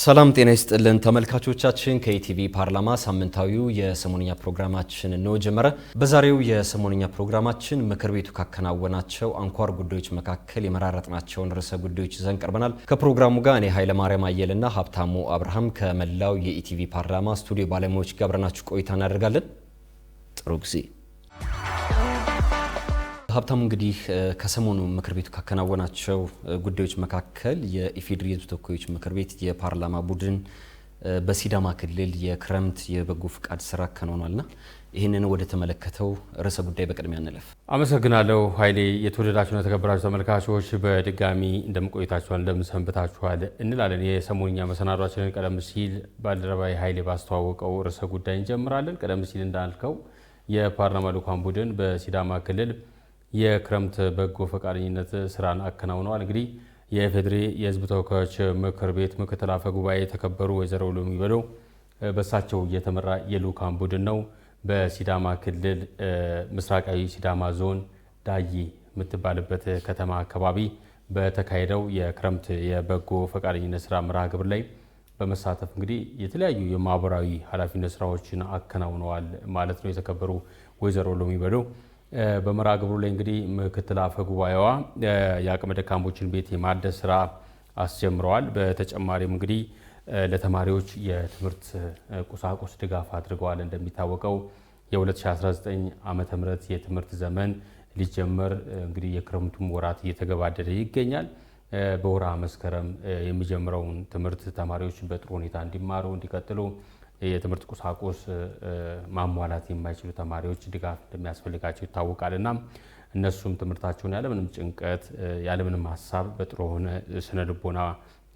ሰላም ጤና ይስጥልን ተመልካቾቻችን ከኢቲቪ ፓርላማ ሳምንታዊው የሰሞንኛ ፕሮግራማችን ነው ጀመረ። በዛሬው የሰሞንኛ ፕሮግራማችን ምክር ቤቱ ካከናወናቸው አንኳር ጉዳዮች መካከል የመራረጥናቸውን ርዕሰ ጉዳዮች ይዘን ቀርበናል። ከፕሮግራሙ ጋር እኔ ኃይለ ማርያም አየልና ሀብታሙ አብርሃም ከመላው የኢቲቪ ፓርላማ ስቱዲዮ ባለሙያዎች ጋር አብረናችሁ ቆይታ እናደርጋለን። ጥሩ ጊዜ። ሀብታሙ እንግዲህ ከሰሞኑ ምክር ቤቱ ካከናወናቸው ጉዳዮች መካከል የኢፌዴሪ የሕዝብ ተወካዮች ምክር ቤት የፓርላማ ቡድን በሲዳማ ክልል የክረምት የበጎ ፍቃድ ስራ አከናውኗልና ይህንን ወደ ተመለከተው ርዕሰ ጉዳይ በቅድሚያ እንለፍ። አመሰግናለሁ ኃይሌ። የተወደዳችሁና የተከበራችሁ ተመልካቾች በድጋሚ እንደምቆይታችኋል እንደምሰንብታችኋል እንላለን። የሰሞንኛ መሰናዷችንን ቀደም ሲል ባልደረባይ ኃይሌ ባስተዋወቀው ርዕሰ ጉዳይ እንጀምራለን። ቀደም ሲል እንዳልከው የፓርላማ ልዑካን ቡድን በሲዳማ ክልል የክረምት በጎ ፈቃደኝነት ስራን አከናውነዋል። እንግዲህ የኢፌዴሪ የሕዝብ ተወካዮች ምክር ቤት ምክትል አፈ ጉባኤ የተከበሩ ወይዘሮ ሎሚ በዶ በሳቸው እየተመራ የልዑካን ቡድን ነው በሲዳማ ክልል ምስራቃዊ ሲዳማ ዞን ዳዬ የምትባልበት ከተማ አካባቢ በተካሄደው የክረምት የበጎ ፈቃደኝነት ስራ መርሃ ግብር ላይ በመሳተፍ እንግዲህ የተለያዩ የማህበራዊ ኃላፊነት ስራዎችን አከናውነዋል ማለት ነው። የተከበሩ ወይዘሮ ሎሚ በዶ በመርሃ ግብሩ ላይ እንግዲህ ምክትል አፈ ጉባኤዋ የአቅመ ደካሞችን ቤት የማደስ ስራ አስጀምረዋል። በተጨማሪም እንግዲህ ለተማሪዎች የትምህርት ቁሳቁስ ድጋፍ አድርገዋል። እንደሚታወቀው የ2019 ዓመተ ምህረት የትምህርት ዘመን ሊጀመር እንግዲህ የክረምቱም ወራት እየተገባደደ ይገኛል። በወርሃ መስከረም የሚጀምረውን ትምህርት ተማሪዎች በጥሩ ሁኔታ እንዲማሩ እንዲቀጥሉ የትምህርት ቁሳቁስ ማሟላት የማይችሉ ተማሪዎች ድጋፍ እንደሚያስፈልጋቸው ይታወቃልና እነሱም ትምህርታቸውን ያለምንም ጭንቀት ያለምንም ሀሳብ በጥሩ ሆነ ስነ ልቦና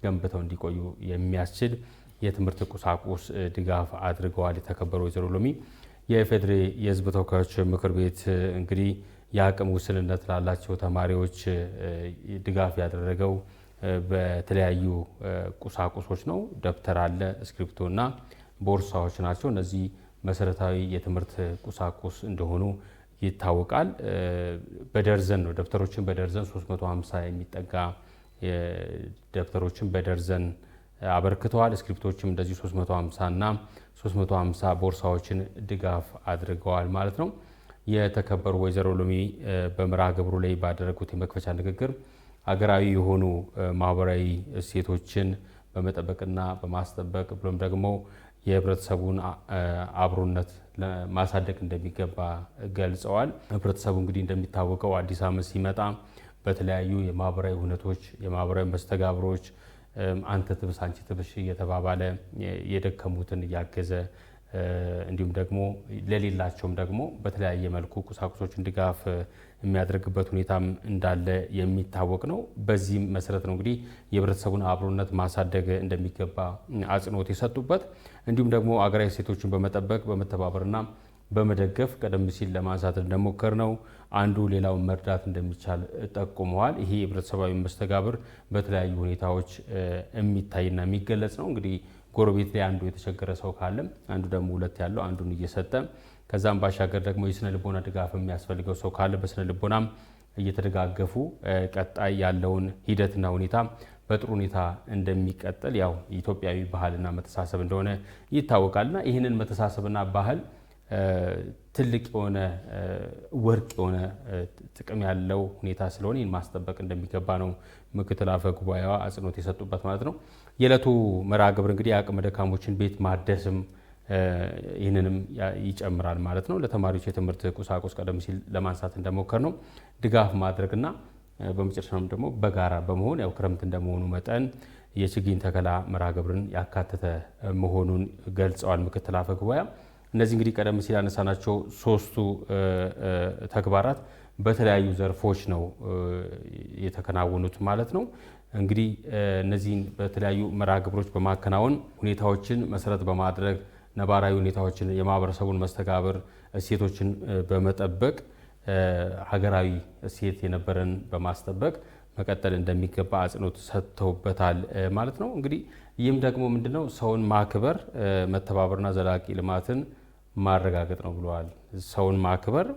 ገንብተው እንዲቆዩ የሚያስችል የትምህርት ቁሳቁስ ድጋፍ አድርገዋል። የተከበሩ ወይዘሮ ሎሚ የኢፌዴሪ የሕዝብ ተወካዮች ምክር ቤት እንግዲህ የአቅም ውስንነት ላላቸው ተማሪዎች ድጋፍ ያደረገው በተለያዩ ቁሳቁሶች ነው። ደብተር አለ፣ እስክሪፕቶና ቦርሳዎች ናቸው። እነዚህ መሰረታዊ የትምህርት ቁሳቁስ እንደሆኑ ይታወቃል። በደርዘን ነው ደብተሮችን በደርዘን 350 የሚጠጋ ደብተሮችን በደርዘን አበርክተዋል። እስክሪፕቶችም እንደዚህ 350 እና 350 ቦርሳዎችን ድጋፍ አድርገዋል ማለት ነው። የተከበሩ ወይዘሮ ሎሚ በመርሃ ግብሩ ላይ ባደረጉት የመክፈቻ ንግግር ሀገራዊ የሆኑ ማህበራዊ እሴቶችን በመጠበቅና በማስጠበቅ ብሎም ደግሞ የህብረተሰቡን አብሮነት ማሳደግ እንደሚገባ ገልጸዋል። ህብረተሰቡ እንግዲህ እንደሚታወቀው አዲስ ዓመት ሲመጣ በተለያዩ የማህበራዊ ሁነቶች የማህበራዊ መስተጋብሮች አንተ ትብስ አንቺ ትብሽ እየተባባለ የደከሙትን እያገዘ እንዲሁም ደግሞ ለሌላቸውም ደግሞ በተለያየ መልኩ ቁሳቁሶችን ድጋፍ የሚያደርግበት ሁኔታም እንዳለ የሚታወቅ ነው። በዚህም መሰረት ነው እንግዲህ የህብረተሰቡን አብሮነት ማሳደግ እንደሚገባ አጽንኦት የሰጡበት እንዲሁም ደግሞ አገራዊ እሴቶችን በመጠበቅ በመተባበርና በመደገፍ ቀደም ሲል ለማንሳት እንደሞከር ነው አንዱ ሌላውን መርዳት እንደሚቻል ጠቁመዋል። ይሄ የህብረተሰባዊ መስተጋብር በተለያዩ ሁኔታዎች የሚታይና የሚገለጽ ነው። እንግዲህ ጎረቤት ላይ አንዱ የተቸገረ ሰው ካለ አንዱ ደግሞ ሁለት ያለው አንዱን እየሰጠ ከዛም ባሻገር ደግሞ የስነ ልቦና ድጋፍ የሚያስፈልገው ሰው ካለ በስነ ልቦናም እየተደጋገፉ ቀጣይ ያለውን ሂደትና ሁኔታ በጥሩ ሁኔታ እንደሚቀጥል ያው ኢትዮጵያዊ ባህልና መተሳሰብ እንደሆነ ይታወቃልና ይህንን መተሳሰብና ባህል ትልቅ የሆነ ወርቅ የሆነ ጥቅም ያለው ሁኔታ ስለሆነ ይህን ማስጠበቅ እንደሚገባ ነው ምክትል አፈ ጉባኤዋ አጽንኦት የሰጡበት ማለት ነው። የዕለቱ መርሃ ግብር እንግዲህ የአቅመ ደካሞችን ቤት ማደስም ይህንንም ይጨምራል ማለት ነው። ለተማሪዎች የትምህርት ቁሳቁስ ቀደም ሲል ለማንሳት እንደሞከር ነው ድጋፍ ማድረግና በመጨረሻም ደግሞ በጋራ በመሆን ያው ክረምት እንደመሆኑ መጠን የችግኝ ተከላ መርሃ ግብርን ያካተተ መሆኑን ገልጸዋል ምክትል አፈ ጉባኤ። እነዚህ እንግዲህ ቀደም ሲል ያነሳናቸው ሶስቱ ተግባራት በተለያዩ ዘርፎች ነው የተከናወኑት ማለት ነው። እንግዲህ እነዚህን በተለያዩ መርሃ ግብሮች በማከናወን ሁኔታዎችን መሰረት በማድረግ ነባራዊ ሁኔታዎችን የማህበረሰቡን መስተጋብር እሴቶችን በመጠበቅ ሀገራዊ እሴት የነበረን በማስጠበቅ መቀጠል እንደሚገባ አጽንኦት ሰጥተውበታል ማለት ነው። እንግዲህ ይህም ደግሞ ምንድነው ሰውን ማክበር መተባበርና ዘላቂ ልማትን ማረጋገጥ ነው ብለዋል። ሰውን ማክበር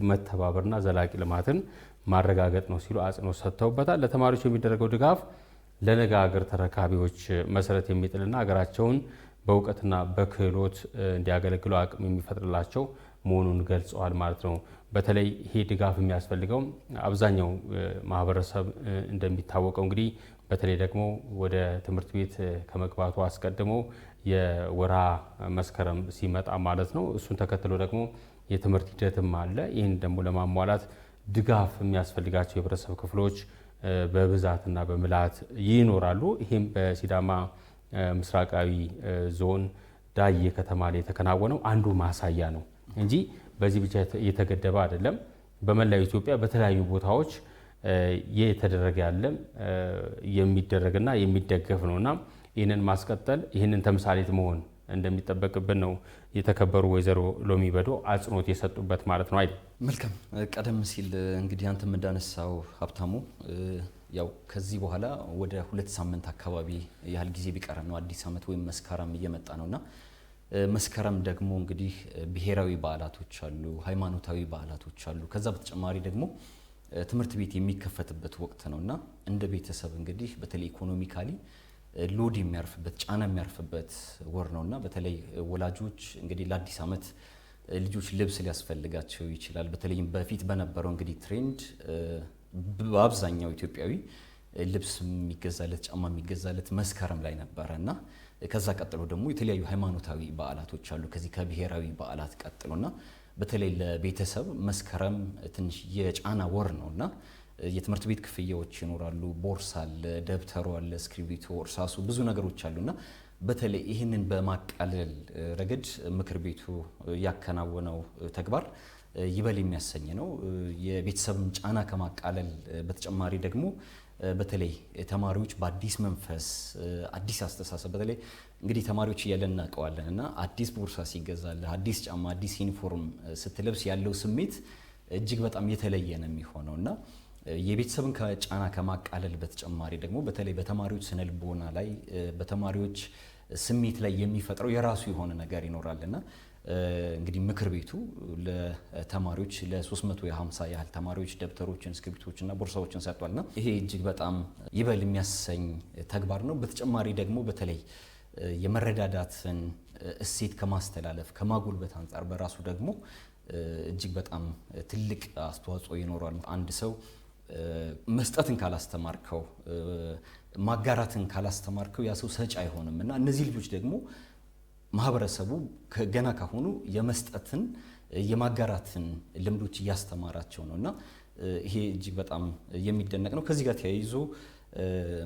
መተባበርና ዘላቂ ልማትን ማረጋገጥ ነው ሲሉ አጽንኦት ሰጥተውበታል። ለተማሪዎች የሚደረገው ድጋፍ ለነገ ሀገር ተረካቢዎች መሰረት የሚጥልና ሀገራቸውን በእውቀትና በክህሎት እንዲያገለግሉ አቅም የሚፈጥርላቸው መሆኑን ገልጸዋል ማለት ነው። በተለይ ይሄ ድጋፍ የሚያስፈልገው አብዛኛው ማህበረሰብ እንደሚታወቀው እንግዲህ በተለይ ደግሞ ወደ ትምህርት ቤት ከመግባቱ አስቀድሞ የወርሃ መስከረም ሲመጣ ማለት ነው። እሱን ተከትሎ ደግሞ የትምህርት ሂደትም አለ። ይህን ደግሞ ለማሟላት ድጋፍ የሚያስፈልጋቸው የህብረተሰብ ክፍሎች በብዛትና በምልአት ይኖራሉ። ይህም በሲዳማ ምስራቃዊ ዞን ዳዬ ከተማ ላይ የተከናወነው አንዱ ማሳያ ነው እንጂ በዚህ ብቻ የተገደበ አይደለም። በመላው ኢትዮጵያ በተለያዩ ቦታዎች የተደረገ ያለም የሚደረግና የሚደገፍ ነውና ይህንን ማስቀጠል ይህንን ተምሳሌት መሆን እንደሚጠበቅብን ነው የተከበሩ ወይዘሮ ሎሚ በዶ አጽንኦት የሰጡበት ማለት ነው አይደል? መልካም። ቀደም ሲል እንግዲህ አንተም እንዳነሳው ሀብታሙ ያው ከዚህ በኋላ ወደ 2 ሳምንት አካባቢ ያህል ጊዜ ቢቀር ነው አዲስ ዓመት ወይም መስከረም እየመጣ ነውና መስከረም ደግሞ እንግዲህ ብሔራዊ በዓላቶች አሉ፣ ሃይማኖታዊ በዓላቶች አሉ። ከዛ በተጨማሪ ደግሞ ትምህርት ቤት የሚከፈትበት ወቅት ነውና እንደ ቤተሰብ እንግዲህ በተለይ ኢኮኖሚካሊ ሎድ የሚያርፍበት ጫና የሚያርፍበት ወር ነውና በተለይ ወላጆች እንግዲህ ለአዲስ ዓመት ልጆች ልብስ ሊያስፈልጋቸው ይችላል። በተለይም በፊት በነበረው እንግዲህ ትሬንድ በአብዛኛው ኢትዮጵያዊ ልብስ የሚገዛለት ጫማ የሚገዛለት መስከረም ላይ ነበረና ከዛ ቀጥሎ ደግሞ የተለያዩ ሃይማኖታዊ በዓላቶች አሉ ከዚህ ከብሔራዊ በዓላት ቀጥሎና በተለይ ለቤተሰብ መስከረም ትንሽ የጫና ወር ነውና የትምህርት ቤት ክፍያዎች ይኖራሉ። ቦርሳ አለ፣ ደብተሩ አለ፣ እስክሪብቶ፣ እርሳሱ ብዙ ነገሮች አሉና በተለይ ይህንን በማቃለል ረገድ ምክር ቤቱ ያከናወነው ተግባር ይበል የሚያሰኝ ነው። የቤተሰብን ጫና ከማቃለል በተጨማሪ ደግሞ በተለይ ተማሪዎች በአዲስ መንፈስ አዲስ አስተሳሰብ በተለይ እንግዲህ ተማሪዎች እያለን እናውቀዋለን እና አዲስ ቦርሳ ሲገዛልህ አዲስ ጫማ አዲስ ዩኒፎርም ስትለብስ ያለው ስሜት እጅግ በጣም የተለየ ነው የሚሆነውና የቤተሰብን ጫና ከማቃለል በተጨማሪ ደግሞ በተለይ በተማሪዎች ስነልቦና ላይ በተማሪዎች ስሜት ላይ የሚፈጥረው የራሱ የሆነ ነገር ይኖራልና እንግዲህ ምክር ቤቱ ለተማሪዎች ለ350 ያህል ተማሪዎች ደብተሮችን፣ እስክሪብቶችና ቦርሳዎችን ሰጥቷልና ይሄ እጅግ በጣም ይበል የሚያሰኝ ተግባር ነው። በተጨማሪ ደግሞ በተለይ የመረዳዳትን እሴት ከማስተላለፍ ከማጎልበት አንጻር በራሱ ደግሞ እጅግ በጣም ትልቅ አስተዋጽኦ ይኖራል። አንድ ሰው መስጠትን ካላስተማርከው ማጋራትን ካላስተማርከው ያ ሰው ሰጪ አይሆንም እና እነዚህ ልጆች ደግሞ ማህበረሰቡ ገና ካሁኑ የመስጠትን የማጋራትን ልምዶች እያስተማራቸው ነውና ይሄ እጅግ በጣም የሚደነቅ ነው። ከዚህ ጋር ተያይዞ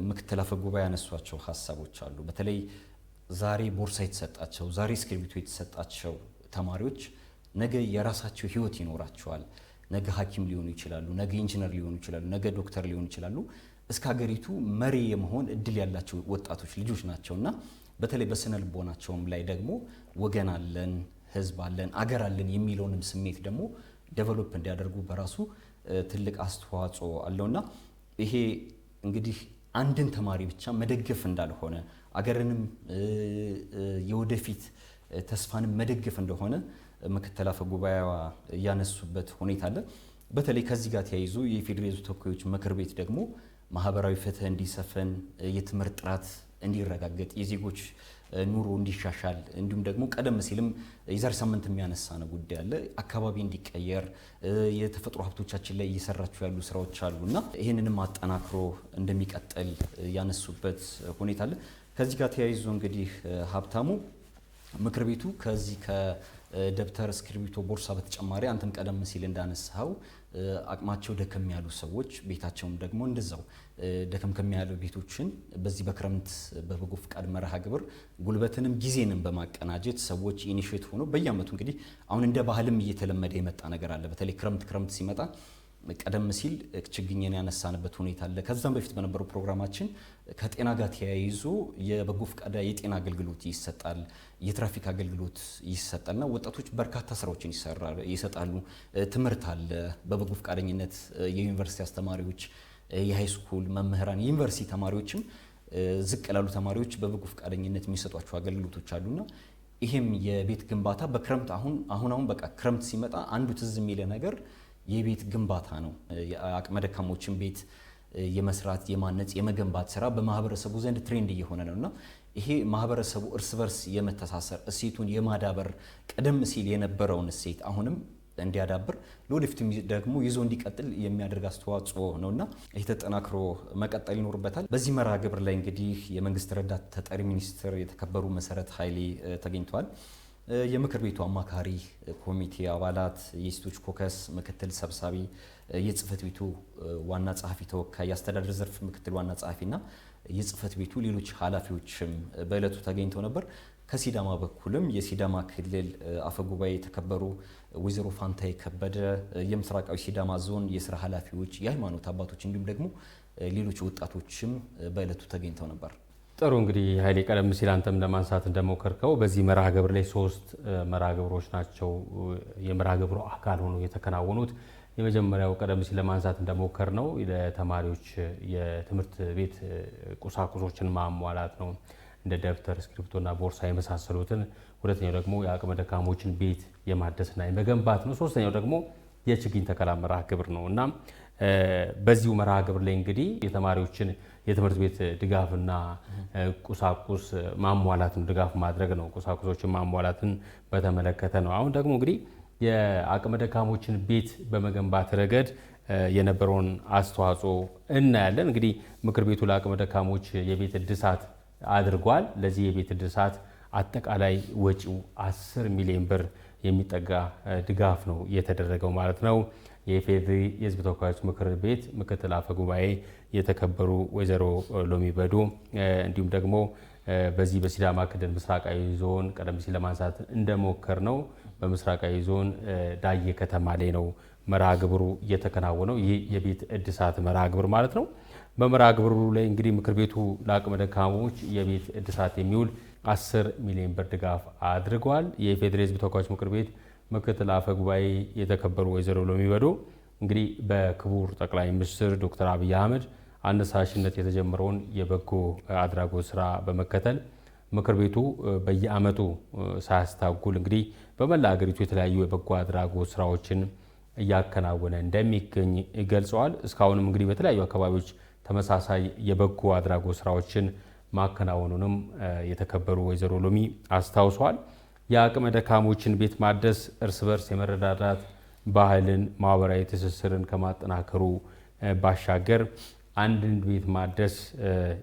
ምክትል አፈ ጉባኤ ያነሷቸው ሀሳቦች አሉ። በተለይ ዛሬ ቦርሳ የተሰጣቸው ዛሬ እስክሪብቶ የተሰጣቸው ተማሪዎች ነገ የራሳቸው ህይወት ይኖራቸዋል። ነገ ሐኪም ሊሆኑ ይችላሉ፣ ነገ ኢንጂነር ሊሆኑ ይችላሉ፣ ነገ ዶክተር ሊሆኑ ይችላሉ። እስከ ሀገሪቱ መሪ የመሆን እድል ያላቸው ወጣቶች ልጆች ናቸውና በተለይ በስነ ልቦናቸውም ላይ ደግሞ ወገን አለን፣ ህዝብ አለን፣ አገር አለን የሚለውንም ስሜት ደግሞ ዴቨሎፕ እንዲያደርጉ በራሱ ትልቅ አስተዋጽኦ አለውና ይሄ እንግዲህ አንድን ተማሪ ብቻ መደገፍ እንዳልሆነ አገርንም የወደፊት ተስፋንም መደገፍ እንደሆነ ምክትል አፈ ጉባኤዋ ያነሱበት ሁኔታ አለ። በተለይ ከዚህ ጋር ተያይዞ የፌዴራል ተወካዮች ምክር ቤት ደግሞ ማህበራዊ ፍትህ እንዲሰፈን፣ የትምህርት ጥራት እንዲረጋገጥ፣ የዜጎች ኑሮ እንዲሻሻል እንዲሁም ደግሞ ቀደም ሲልም የዛሬ ሳምንት የሚያነሳ ነው ጉዳይ አለ አካባቢ እንዲቀየር የተፈጥሮ ሀብቶቻችን ላይ እየሰራቸው ያሉ ስራዎች አሉና ይህንንም አጠናክሮ እንደሚቀጥል ያነሱበት ሁኔታ አለ። ከዚህ ጋር ተያይዞ እንግዲህ ሀብታሙ ምክር ቤቱ ከዚህ ከደብተር እስክሪብቶ ቦርሳ በተጨማሪ አንተም ቀደም ሲል እንዳነሳው አቅማቸው ደከም ያሉ ሰዎች ቤታቸውም ደግሞ እንደዛው ደከም ያሉ ቤቶችን በዚህ በክረምት በበጎ ፍቃድ መርሃ ግብር ጉልበትንም ጊዜንም በማቀናጀት ሰዎች ኢኒሼት ሆኖ በየአመቱ እንግዲህ አሁን እንደ ባህልም እየተለመደ የመጣ ነገር አለ። በተለይ ክረምት ሲመጣ ቀደም ሲል ችግኝን ያነሳንበት ሁኔታ አለ። ከዛም በፊት በነበረው ፕሮግራማችን ከጤና ጋር ተያይዞ የበጎ ፍቃድ የጤና አገልግሎት ይሰጣል፣ የትራፊክ አገልግሎት ይሰጣልና ወጣቶች በርካታ ስራዎችን ይሰጣሉ። ትምህርት አለ። በበጎ ፍቃደኝነት የዩኒቨርሲቲ አስተማሪዎች፣ የሃይስኩል መምህራን፣ የዩኒቨርሲቲ ተማሪዎችም ዝቅ ላሉ ተማሪዎች በበጎ ፍቃደኝነት የሚሰጧቸው አገልግሎቶች አሉና ይሄም የቤት ግንባታ በክረምት አሁን በቃ ክረምት ሲመጣ አንዱ ትዝ የሚለ ነገር የቤት ግንባታ ነው። የአቅመ ደካሞችን ቤት የመስራት የማነጽ የመገንባት ስራ በማህበረሰቡ ዘንድ ትሬንድ እየሆነ ነውና ይሄ ማህበረሰቡ እርስ በርስ የመተሳሰር እሴቱን የማዳበር ቀደም ሲል የነበረውን እሴት አሁንም እንዲያዳብር ለወደፊትም ደግሞ ይዞ እንዲቀጥል የሚያደርግ አስተዋጽኦ ነውና ይሄ ተጠናክሮ መቀጠል ይኖርበታል። በዚህ መርሃ ግብር ላይ እንግዲህ የመንግስት ረዳት ተጠሪ ሚኒስትር የተከበሩ መሰረት ኃይሌ ተገኝተዋል። የምክር ቤቱ አማካሪ ኮሚቴ አባላት፣ የሴቶች ኮከስ ምክትል ሰብሳቢ፣ የጽህፈት ቤቱ ዋና ጸሐፊ ተወካይ፣ የአስተዳደር ዘርፍ ምክትል ዋና ጸሐፊና የጽህፈት ቤቱ ሌሎች ኃላፊዎችም በእለቱ ተገኝተው ነበር። ከሲዳማ በኩልም የሲዳማ ክልል አፈጉባኤ የተከበሩ ወይዘሮ ፋንታዬ ከበደ፣ የምስራቃዊ ሲዳማ ዞን የስራ ኃላፊዎች፣ የሃይማኖት አባቶች እንዲሁም ደግሞ ሌሎች ወጣቶችም በእለቱ ተገኝተው ነበር። ጥሩ እንግዲህ ኃይሌ ቀደም ሲል አንተም ለማንሳት እንደሞከርከው በዚህ መርሃ ግብር ላይ 3 መርሃ ግብሮች ናቸው የመርሃ ግብሩ አካል ሆኖ የተከናወኑት። የመጀመሪያው ቀደም ሲል ለማንሳት እንደሞከር ነው ለተማሪዎች የትምህርት ቤት ቁሳቁሶችን ማሟላት ነው፣ እንደ ደብተር፣ እስክሪፕቶና ቦርሳ የመሳሰሉትን። ሁለተኛው ደግሞ የአቅመ ደካሞችን ቤት የማደስና የመገንባት ነው። ሶስተኛው ደግሞ የችግኝ ተከላ መርሃ ግብር ነው እና በዚሁ መርሃ ግብር ላይ እንግዲህ የተማሪዎችን የትምህርት ቤት ድጋፍና ቁሳቁስ ማሟላትን ድጋፍ ማድረግ ነው። ቁሳቁሶችን ማሟላትን በተመለከተ ነው። አሁን ደግሞ እንግዲህ የአቅመ ደካሞችን ቤት በመገንባት ረገድ የነበረውን አስተዋጽኦ እናያለን። እንግዲህ ምክር ቤቱ ለአቅመ ደካሞች የቤት እድሳት አድርጓል። ለዚህ የቤት እድሳት አጠቃላይ ወጪው 10 ሚሊዮን ብር የሚጠጋ ድጋፍ ነው የተደረገው ማለት ነው። የኢፌዴሪ የሕዝብ ተወካዮች ምክር ቤት ምክትል አፈ ጉባኤ የተከበሩ ወይዘሮ ሎሚ በዶ እንዲሁም ደግሞ በዚህ በሲዳማ ክልል ምስራቃዊ ዞን ቀደም ሲል ለማንሳት እንደሞከር ነው በምስራቃዊ ዞን ዳዬ ከተማ ላይ ነው መርሃ ግብሩ እየተከናወነው። ይህ የቤት እድሳት መርሃ ግብር ማለት ነው። በመርሃ ግብሩ ላይ እንግዲህ ምክር ቤቱ ለአቅመ ደካሞች የቤት እድሳት የሚውል 10 ሚሊዮን ብር ድጋፍ አድርጓል። የኢፌዴሪ ሕዝብ ተወካዮች ምክር ቤት ምክትል አፈ ጉባኤ የተከበሩ ወይዘሮ ሎሚ በዶ እንግዲህ በክቡር ጠቅላይ ሚኒስትር ዶክተር አብይ አህመድ አነሳሽነት የተጀመረውን የበጎ አድራጎት ስራ በመከተል ምክር ቤቱ በየዓመቱ ሳያስታጉል እንግዲህ በመላ ሀገሪቱ የተለያዩ የበጎ አድራጎት ስራዎችን እያከናወነ እንደሚገኝ ገልጸዋል። እስካሁንም እንግዲህ በተለያዩ አካባቢዎች ተመሳሳይ የበጎ አድራጎት ስራዎችን ማከናወኑንም የተከበሩ ወይዘሮ ሎሚ አስታውሰዋል። የአቅመ ደካሞችን ቤት ማደስ እርስ በርስ የመረዳዳት ባህልን፣ ማህበራዊ ትስስርን ከማጠናከሩ ባሻገር አንድን ቤት ማደስ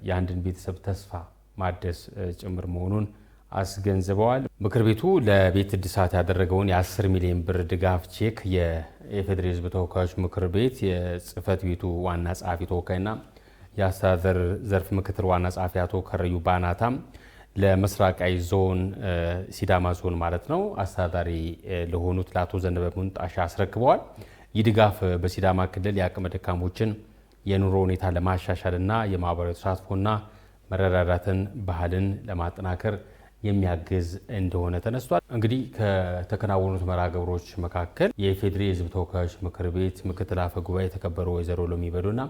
የአንድን ቤተሰብ ተስፋ ማደስ ጭምር መሆኑን አስገንዝበዋል። ምክር ቤቱ ለቤት እድሳት ያደረገውን የ10 ሚሊዮን ብር ድጋፍ ቼክ የኢፌዴሪ ሕዝብ ተወካዮች ምክር ቤት የጽህፈት ቤቱ ዋና ጸሐፊ ተወካይና የአስተዳደር ዘርፍ ምክትል ዋና ጸሐፊ አቶ ከረዩ ባናታም ለምስራቃዊ ዞን ሲዳማ ዞን ማለት ነው አስተዳዳሪ ለሆኑት ለአቶ ዘነበ ሙንጣሻ አስረክበዋል። ይህ ድጋፍ በሲዳማ ክልል የአቅመ ደካሞችን የኑሮ ሁኔታ ለማሻሻልና የማህበራዊ ተሳትፎና መረዳዳትን ባህልን ለማጠናከር የሚያግዝ እንደሆነ ተነስቷል። እንግዲህ ከተከናወኑት መርሃ ግብሮች መካከል የኢፌዴሪ የሕዝብ ተወካዮች ምክር ቤት ምክትል አፈ ጉባኤ የተከበሩ ወይዘሮ ሎሚ በዶና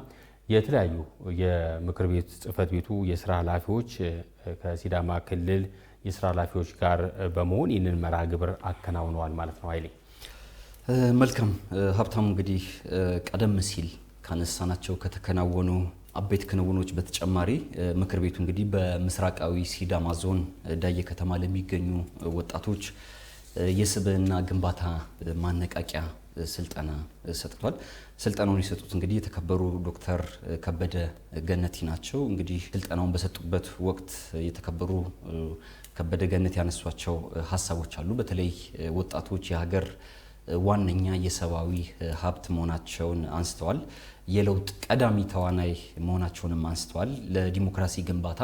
የተለያዩ የምክር ቤት ጽህፈት ቤቱ የስራ ኃላፊዎች ከሲዳማ ክልል የስራ ኃላፊዎች ጋር በመሆን ይህንን መርሃ ግብር አከናውነዋል ማለት ነው። ኃይሌ መልካም ሀብታሙ፣ እንግዲህ ቀደም ሲል ካነሳናቸው ከተከናወኑ አበይት ክንውኖች በተጨማሪ ምክር ቤቱ እንግዲህ በምስራቃዊ ሲዳማ ዞን ዳዬ ከተማ ለሚገኙ ወጣቶች የስብዕና ግንባታ ማነቃቂያ ስልጠና ሰጥቷል። ስልጠናውን የሰጡት እንግዲህ የተከበሩ ዶክተር ከበደ ገነቲ ናቸው። እንግዲህ ስልጠናውን በሰጡበት ወቅት የተከበሩ ከበደ ገነቲ ያነሷቸው ሀሳቦች አሉ። በተለይ ወጣቶች የሀገር ዋነኛ የሰብአዊ ሀብት መሆናቸውን አንስተዋል። የለውጥ ቀዳሚ ተዋናይ መሆናቸውንም አንስተዋል። ለዲሞክራሲ ግንባታ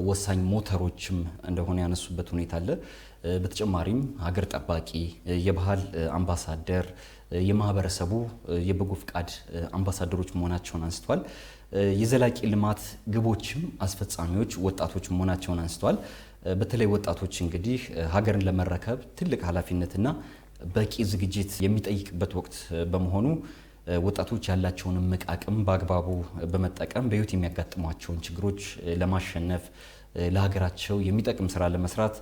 ወሳኝ ሞተሮችም እንደሆነ ያነሱበት ሁኔታ አለ። በተጨማሪም ሀገር ጠባቂ፣ የባህል አምባሳደር፣ የማህበረሰቡ የበጎ ፍቃድ አምባሳደሮች መሆናቸውን አንስተዋል። የዘላቂ ልማት ግቦችም አስፈጻሚዎች ወጣቶች መሆናቸውን አንስተዋል። በተለይ ወጣቶች እንግዲህ ሀገርን ለመረከብ ትልቅ ኃላፊነትና በቂ ዝግጅት የሚጠይቅበት ወቅት በመሆኑ ወጣቶች ያላቸውን እምቅ አቅም በአግባቡ በመጠቀም በሕይወት የሚያጋጥሟቸውን ችግሮች ለማሸነፍ ለሀገራቸው የሚጠቅም ስራ ለመስራት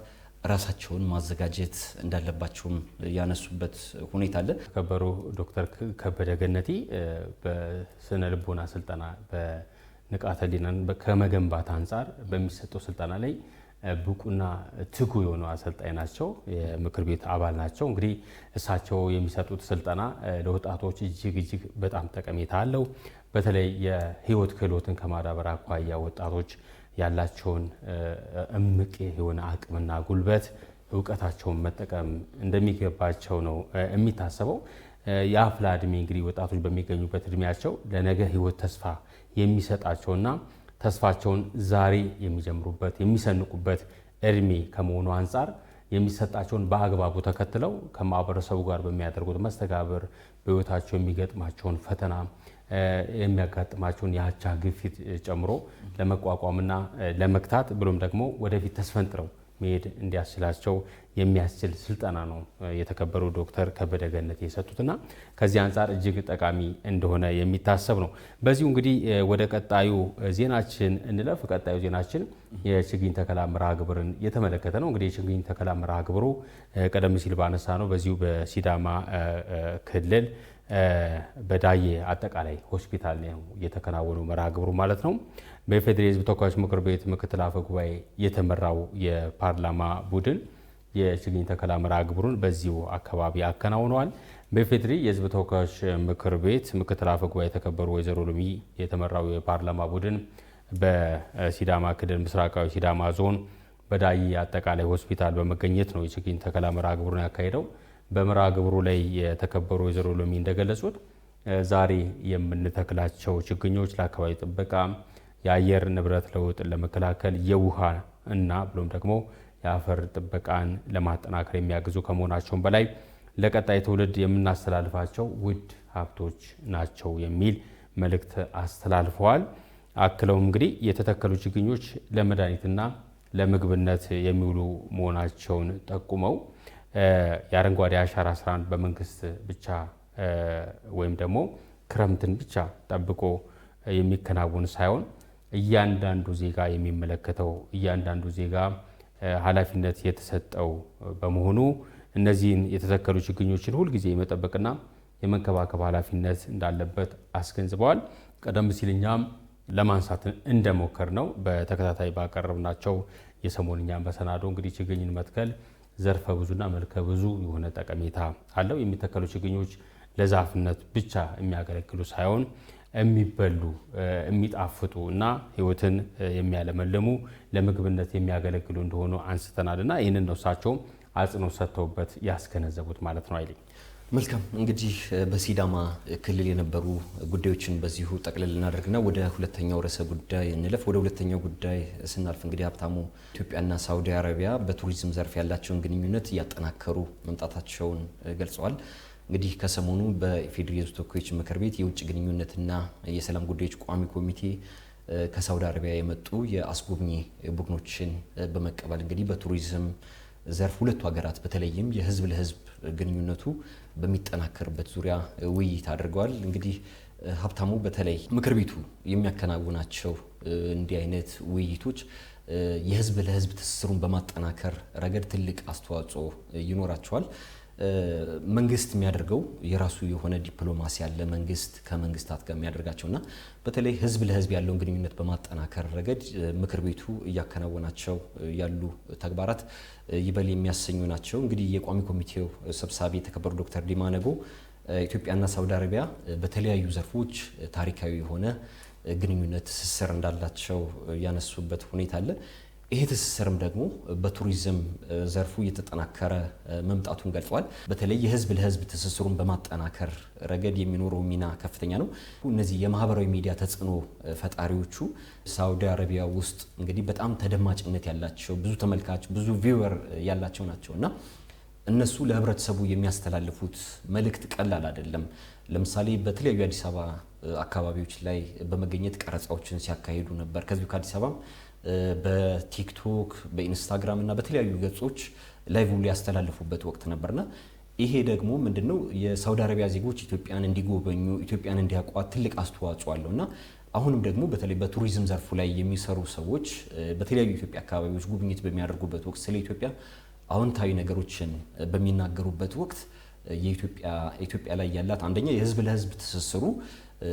ራሳቸውን ማዘጋጀት እንዳለባቸውም ያነሱበት ሁኔታ አለ። ተከበሩ ዶክተር ከበደ ገነቲ በስነ ልቦና ስልጠና በንቃተ ህሊናን ከመገንባት አንጻር በሚሰጠው ስልጠና ላይ ብቁና ትጉ የሆኑ አሰልጣኝ ናቸው። የምክር ቤት አባል ናቸው። እንግዲህ እሳቸው የሚሰጡት ስልጠና ለወጣቶች እጅግ በጣም ጠቀሜታ አለው። በተለይ የህይወት ክህሎትን ከማዳበር አኳያ ወጣቶች ያላቸውን እምቅ የሆነ አቅምና ጉልበት እውቀታቸውን መጠቀም እንደሚገባቸው ነው የሚታሰበው። የአፍላ እድሜ እንግዲህ ወጣቶች በሚገኙበት እድሜያቸው ለነገ ህይወት ተስፋ የሚሰጣቸውና ተስፋቸውን ዛሬ የሚጀምሩበት የሚሰንቁበት እድሜ ከመሆኑ አንጻር የሚሰጣቸውን በአግባቡ ተከትለው ከማህበረሰቡ ጋር በሚያደርጉት መስተጋብር በህይወታቸው የሚገጥማቸውን ፈተና የሚያጋጥማቸውን የአቻ ግፊት ጨምሮ ለመቋቋምና ለመክታት ብሎም ደግሞ ወደፊት ተስፈንጥረው መሄድ እንዲያስችላቸው የሚያስችል ስልጠና ነው የተከበሩ ዶክተር ከበደ ገነቲ የሰጡትና ከዚህ አንጻር እጅግ ጠቃሚ እንደሆነ የሚታሰብ ነው። በዚሁ እንግዲህ ወደ ቀጣዩ ዜናችን እንለፍ። ቀጣዩ ዜናችን የችግኝ ተከላ መርሃ ግብርን የተመለከተ ነው። እንግዲህ የችግኝ ተከላ መርሃ ግብሩ ቀደም ሲል ባነሳ ነው በዚሁ በሲዳማ ክልል በዳዬ አጠቃላይ ሆስፒታል ነው የተከናወነው መርሃ ግብሩ ማለት ነው። በኢፌዴሪ ሕዝብ ተወካዮች ምክር ቤት ምክትል አፈ ጉባኤ የተመራው የፓርላማ ቡድን የችግኝ ተከላ መርሃ ግብሩን በዚሁ አካባቢ አከናውነዋል። በኢፌዴሪ የሕዝብ ተወካዮች ምክር ቤት ምክትል አፈ ጉባኤ የተከበሩ ወይዘሮ ሎሚ የተመራው የፓርላማ ቡድን በሲዳማ ክልል ምስራቃዊ ሲዳማ ዞን በዳዬ አጠቃላይ ሆስፒታል በመገኘት ነው የችግኝ ተከላ መርሃ ግብሩን ያካሄደው። በመርሃ ግብሩ ላይ የተከበሩ ወይዘሮ ሎሚ እንደገለጹት ዛሬ የምንተክላቸው ችግኞች ለአካባቢ ጥበቃ፣ የአየር ንብረት ለውጥን ለመከላከል፣ የውሃ እና ብሎም ደግሞ የአፈር ጥበቃን ለማጠናከር የሚያግዙ ከመሆናቸውም በላይ ለቀጣይ ትውልድ የምናስተላልፋቸው ውድ ሀብቶች ናቸው የሚል መልእክት አስተላልፈዋል። አክለውም እንግዲህ የተተከሉ ችግኞች ለመድኃኒትና ለምግብነት የሚውሉ መሆናቸውን ጠቁመው የአረንጓዴ አሻራ ስራን በመንግስት ብቻ ወይም ደግሞ ክረምትን ብቻ ጠብቆ የሚከናወን ሳይሆን እያንዳንዱ ዜጋ የሚመለከተው እያንዳንዱ ዜጋ ኃላፊነት የተሰጠው በመሆኑ እነዚህን የተተከሉ ችግኞችን ሁልጊዜ የመጠበቅና የመንከባከብ ኃላፊነት እንዳለበት አስገንዝበዋል። ቀደም ሲል እኛም ለማንሳት እንደሞከር ነው በተከታታይ ባቀረብናቸው የሰሞንኛ መሰናዶ እንግዲህ ችግኝን መትከል ዘርፈ ብዙና መልከ ብዙ የሆነ ጠቀሜታ አለው። የሚተከሉ ችግኞች ለዛፍነት ብቻ የሚያገለግሉ ሳይሆን የሚበሉ የሚጣፍጡ እና ህይወትን የሚያለመልሙ ለምግብነት የሚያገለግሉ እንደሆኑ አንስተናልና ይህንን ነው እሳቸውም አጽንኦት ሰጥተውበት ያስገነዘቡት ማለት ነው። አይልኝ መልካም እንግዲህ በሲዳማ ክልል የነበሩ ጉዳዮችን በዚሁ ጠቅልል እናደርግና ወደ ሁለተኛው ርዕሰ ጉዳይ እንለፍ። ወደ ሁለተኛው ጉዳይ ስናልፍ እንግዲህ ሀብታሙ ኢትዮጵያና ሳውዲ አረቢያ በቱሪዝም ዘርፍ ያላቸውን ግንኙነት እያጠናከሩ መምጣታቸውን ገልጸዋል። እንግዲህ ከሰሞኑ በኢፌዴሪ ሕዝብ ተወካዮች ምክር ቤት የውጭ ግንኙነትና የሰላም ጉዳዮች ቋሚ ኮሚቴ ከሳውዲ አረቢያ የመጡ የአስጎብኚ ቡድኖችን በመቀበል እንግዲህ በቱሪዝም ዘርፍ ሁለቱ ሀገራት በተለይም የህዝብ ለህዝብ ግንኙነቱ በሚጠናከርበት ዙሪያ ውይይት አድርገዋል። እንግዲህ ሀብታሙ በተለይ ምክር ቤቱ የሚያከናውናቸው እንዲህ አይነት ውይይቶች የህዝብ ለህዝብ ትስስሩን በማጠናከር ረገድ ትልቅ አስተዋጽኦ ይኖራቸዋል። መንግስት የሚያደርገው የራሱ የሆነ ዲፕሎማሲ ያለ መንግስት ከመንግስታት ጋር የሚያደርጋቸውና በተለይ ህዝብ ለህዝብ ያለውን ግንኙነት በማጠናከር ረገድ ምክር ቤቱ እያከናወናቸው ያሉ ተግባራት ይበል የሚያሰኙ ናቸው። እንግዲህ የቋሚ ኮሚቴው ሰብሳቢ የተከበሩ ዶክተር ዲማ ነጎ ኢትዮጵያና ሳውዲ አረቢያ በተለያዩ ዘርፎች ታሪካዊ የሆነ ግንኙነት ትስስር እንዳላቸው ያነሱበት ሁኔታ አለ። ይሄ ትስስርም ደግሞ በቱሪዝም ዘርፉ እየተጠናከረ መምጣቱን ገልጸዋል። በተለይ የህዝብ ለህዝብ ትስስሩን በማጠናከር ረገድ የሚኖረው ሚና ከፍተኛ ነው። እነዚህ የማህበራዊ ሚዲያ ተጽዕኖ ፈጣሪዎቹ ሳውዲ አረቢያ ውስጥ እንግዲህ በጣም ተደማጭነት ያላቸው ብዙ ተመልካች ብዙ ቪወር ያላቸው ናቸው እና እነሱ ለህብረተሰቡ የሚያስተላልፉት መልእክት ቀላል አይደለም። ለምሳሌ በተለያዩ የአዲስ አበባ አካባቢዎች ላይ በመገኘት ቀረጻዎችን ሲያካሂዱ ነበር። ከዚሁ ከአዲስ አበባ በቲክቶክ በኢንስታግራም እና በተለያዩ ገጾች ላይቭ ያስተላልፉበት ወቅት ነበርና ይሄ ደግሞ ምንድነው የሳውዲ አረቢያ ዜጎች ኢትዮጵያን እንዲጎበኙ ኢትዮጵያን እንዲያውቋት ትልቅ አስተዋጽኦ አለውና አሁንም ደግሞ በተለይ በቱሪዝም ዘርፉ ላይ የሚሰሩ ሰዎች በተለያዩ ኢትዮጵያ አካባቢዎች ጉብኝት በሚያደርጉበት ወቅት ስለ ኢትዮጵያ አዎንታዊ ነገሮችን በሚናገሩበት ወቅት ኢትዮጵያ ላይ ያላት አንደኛ የህዝብ ለህዝብ ትስስሩ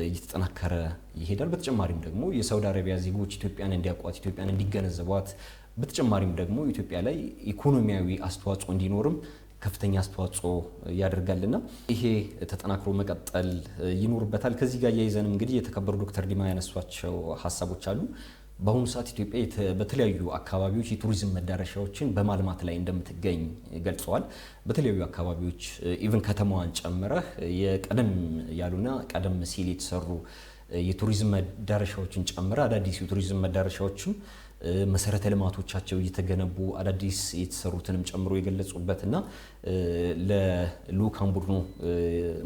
እየተጠናከረ ይሄዳል። በተጨማሪም ደግሞ የሳውዲ አረቢያ ዜጎች ኢትዮጵያን እንዲያውቋት፣ ኢትዮጵያን እንዲገነዘቧት፣ በተጨማሪም ደግሞ ኢትዮጵያ ላይ ኢኮኖሚያዊ አስተዋጽኦ እንዲኖርም ከፍተኛ አስተዋጽኦ ያደርጋልና ይሄ ተጠናክሮ መቀጠል ይኖርበታል። ከዚህ ጋር ያይዘንም እንግዲህ የተከበሩ ዶክተር ዲማ ያነሷቸው ሀሳቦች አሉ። በአሁኑ ሰዓት ኢትዮጵያ በተለያዩ አካባቢዎች የቱሪዝም መዳረሻዎችን በማልማት ላይ እንደምትገኝ ገልጸዋል። በተለያዩ አካባቢዎች ኢቭን ከተማዋን ጨምረህ የቀደም ያሉና ቀደም ሲል የተሰሩ የቱሪዝም መዳረሻዎችን ጨምረ አዳዲስ የቱሪዝም መዳረሻዎችን መሰረተ ልማቶቻቸው እየተገነቡ አዳዲስ የተሰሩትንም ጨምሮ የገለጹበትና ለልኡካን ቡድኑ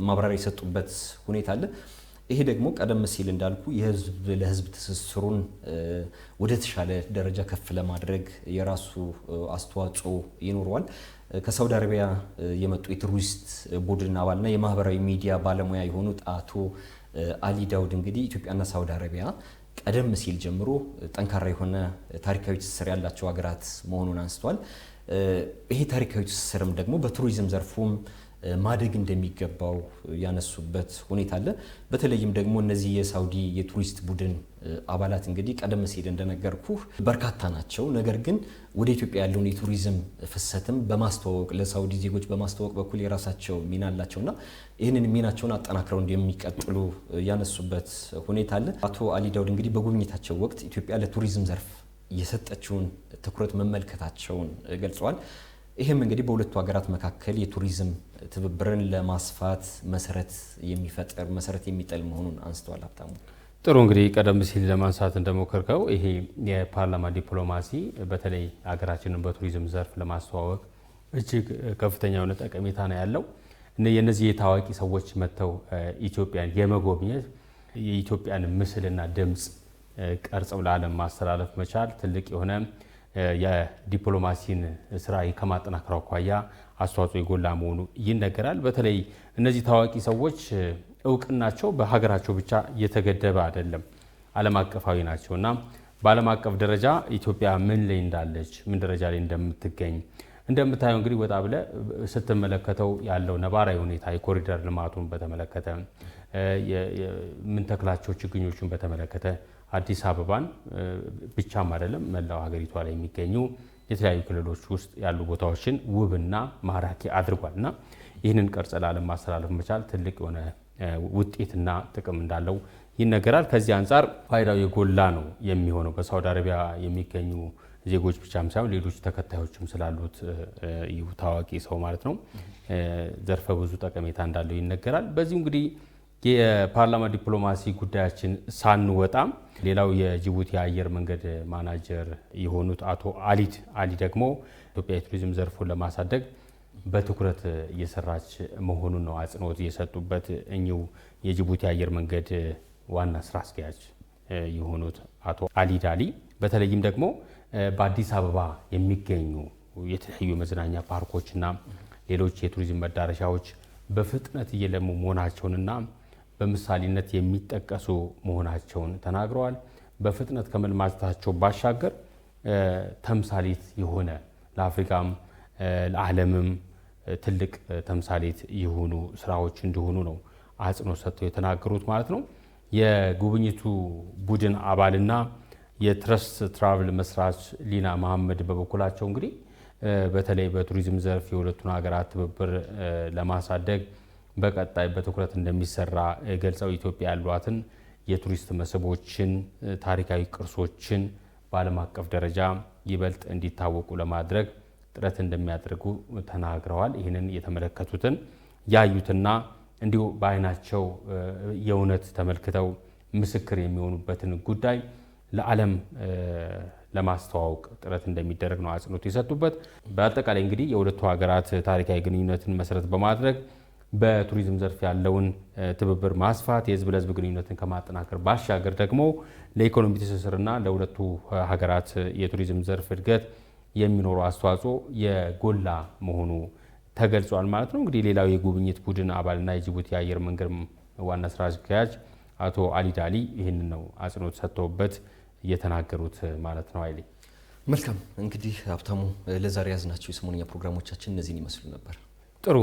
ማብራሪያ የሰጡበት ሁኔታ አለ። ይሄ ደግሞ ቀደም ሲል እንዳልኩ የህዝብ ለህዝብ ትስስሩን ወደ ተሻለ ደረጃ ከፍ ለማድረግ የራሱ አስተዋጽኦ ይኖረዋል። ከሳውዲ አረቢያ የመጡ የቱሪስት ቡድን አባልና የማህበራዊ ሚዲያ ባለሙያ የሆኑት አቶ አሊ ዳውድ እንግዲህ ኢትዮጵያና ሳውዲ አረቢያ ቀደም ሲል ጀምሮ ጠንካራ የሆነ ታሪካዊ ትስስር ያላቸው ሀገራት መሆኑን አንስተዋል። ይሄ ታሪካዊ ትስስርም ደግሞ በቱሪዝም ዘርፉም ማደግ እንደሚገባው ያነሱበት ሁኔታ አለ። በተለይም ደግሞ እነዚህ የሳውዲ የቱሪስት ቡድን አባላት እንግዲህ ቀደም ሲል እንደነገርኩ በርካታ ናቸው። ነገር ግን ወደ ኢትዮጵያ ያለውን የቱሪዝም ፍሰትም በማስተዋወቅ ለሳውዲ ዜጎች በማስተዋወቅ በኩል የራሳቸው ሚና አላቸውና ይህንን ሚናቸውን አጠናክረው እንደሚቀጥሉ ያነሱበት ሁኔታ አለ። አቶ አሊ ዳውድ እንግዲህ በጉብኝታቸው ወቅት ኢትዮጵያ ለቱሪዝም ዘርፍ የሰጠችውን ትኩረት መመልከታቸውን ገልጸዋል። ይህም እንግዲህ በሁለቱ ሀገራት መካከል የቱሪዝም ትብብርን ለማስፋት መሰረት የሚፈጥር መሰረት የሚጥል መሆኑን አንስተዋል። ሀብታሙ ጥሩ እንግዲህ ቀደም ሲል ለማንሳት እንደሞከርከው ይሄ የፓርላማ ዲፕሎማሲ በተለይ ሀገራችንን በቱሪዝም ዘርፍ ለማስተዋወቅ እጅግ ከፍተኛ የሆነ ጠቀሜታ ነው ያለው። የነዚህ የታዋቂ ሰዎች መጥተው ኢትዮጵያን የመጎብኘት የኢትዮጵያን ምስልና ድምፅ ቀርጸው ለዓለም ማስተላለፍ መቻል ትልቅ የሆነ የዲፕሎማሲን ስራ ከማጠናከር አኳያ አስተዋጽኦ የጎላ መሆኑ ይነገራል። በተለይ እነዚህ ታዋቂ ሰዎች እውቅናቸው በሀገራቸው ብቻ የተገደበ አይደለም፣ ዓለም አቀፋዊ ናቸው እና በዓለም አቀፍ ደረጃ ኢትዮጵያ ምን ላይ እንዳለች ምን ደረጃ ላይ እንደምትገኝ እንደምታየው እንግዲህ ወጣ ብለ ስትመለከተው ያለው ነባራዊ ሁኔታ የኮሪደር ልማቱን በተመለከተ ምን ተክላቸው ችግኞቹን በተመለከተ አዲስ አበባን ብቻም አይደለም መላው ሀገሪቷ ላይ የሚገኙ የተለያዩ ክልሎች ውስጥ ያሉ ቦታዎችን ውብና ማራኪ አድርጓልና ይህንን ቅርጽ ለዓለም ማስተላለፍ መቻል ትልቅ የሆነ ውጤትና ጥቅም እንዳለው ይነገራል። ከዚህ አንጻር ፋይዳው የጎላ ነው የሚሆነው በሳውዲ አረቢያ የሚገኙ ዜጎች ብቻም ሳይሆን ሌሎች ተከታዮችም ስላሉት ታዋቂ ሰው ማለት ነው ዘርፈ ብዙ ጠቀሜታ እንዳለው ይነገራል። በዚሁ እንግዲህ የፓርላማ ዲፕሎማሲ ጉዳያችን ሳንወጣም ሌላው የጅቡቲ አየር መንገድ ማናጀር የሆኑት አቶ አሊ ደግሞ ኢትዮጵያ የቱሪዝም ዘርፉን ለማሳደግ በትኩረት እየሰራች መሆኑን ነው አጽንኦት የሰጡበት። እኚሁ የጅቡቲ አየር መንገድ ዋና ስራ አስኪያጅ የሆኑት አቶ አሊ ዳሊ በተለይም ደግሞ በአዲስ አበባ የሚገኙ የተለያዩ መዝናኛ ፓርኮችና ሌሎች የቱሪዝም መዳረሻዎች በፍጥነት እየለሙ መሆናቸውንና በምሳሌነት የሚጠቀሱ መሆናቸውን ተናግረዋል። በፍጥነት ከመልማታቸው ባሻገር ተምሳሌት የሆነ ለአፍሪካም ለዓለምም ትልቅ ተምሳሌት የሆኑ ስራዎች እንደሆኑ ነው አጽንኦት ሰጥተው የተናገሩት ማለት ነው። የጉብኝቱ ቡድን አባልና የትረስት ትራቭል መስራች ሊና መሐመድ በበኩላቸው እንግዲህ በተለይ በቱሪዝም ዘርፍ የሁለቱን ሀገራት ትብብር ለማሳደግ በቀጣይ በትኩረት እንደሚሰራ ገልጸው ኢትዮጵያ ያሏትን የቱሪስት መስህቦችን ታሪካዊ ቅርሶችን በዓለም አቀፍ ደረጃ ይበልጥ እንዲታወቁ ለማድረግ ጥረት እንደሚያደርጉ ተናግረዋል። ይህንን የተመለከቱትን ያዩትና እንዲሁ በአይናቸው የእውነት ተመልክተው ምስክር የሚሆኑበትን ጉዳይ ለዓለም ለማስተዋወቅ ጥረት እንደሚደረግ ነው አጽንኦት የሰጡበት። በአጠቃላይ እንግዲህ የሁለቱ ሀገራት ታሪካዊ ግንኙነትን መሰረት በማድረግ በቱሪዝም ዘርፍ ያለውን ትብብር ማስፋት የህዝብ ለህዝብ ግንኙነትን ከማጠናከር ባሻገር ደግሞ ለኢኮኖሚ ትስስርና ለሁለቱ ሀገራት የቱሪዝም ዘርፍ እድገት የሚኖረው አስተዋጽኦ የጎላ መሆኑ ተገልጿል ማለት ነው። እንግዲህ ሌላው የጉብኝት ቡድን አባልና የጅቡቲ አየር መንገድ ዋና ስራ አስኪያጅ አቶ አሊ ዳሊ ይህንን ነው አጽንኦት ሰጥተውበት እየተናገሩት ማለት ነው። አይሌ መልካም እንግዲህ ሀብታሙ ለዛሬ ያዝናቸው የሰሞንኛ ፕሮግራሞቻችን እነዚህን ይመስሉ ነበር። ጥሩ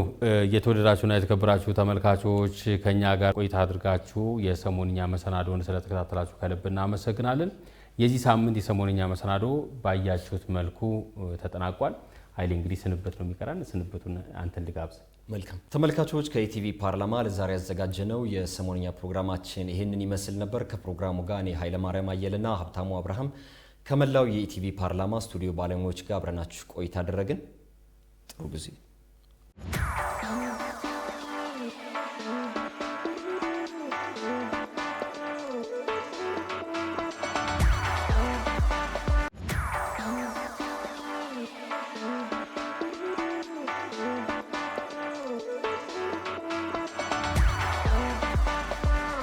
የተወደዳችሁና የተከበራችሁ ተመልካቾች ከኛ ጋር ቆይታ አድርጋችሁ የሰሞንኛ መሰናዶን ስለተከታተላችሁ ከልብ እናመሰግናለን። የዚህ ሳምንት የሰሞንኛ መሰናዶ ባያችሁት መልኩ ተጠናቋል። ኃይሌ እንግዲህ ስንብት ነው የሚቀራን። ስንብቱን አንተን ልጋብዝ። መልካም ተመልካቾች ከኢቲቪ ፓርላማ ለዛሬ ያዘጋጀነው የሰሞንኛ ፕሮግራማችን ይሄንን ይመስል ነበር። ከፕሮግራሙ ጋር እኔ ኃይለማርያም አየልና ሀብታሙ አብርሃም ከመላው የኢቲቪ ፓርላማ ስቱዲዮ ባለሙያዎች ጋር አብረናችሁ ቆይታ አደረግን። ጥሩ ጊዜ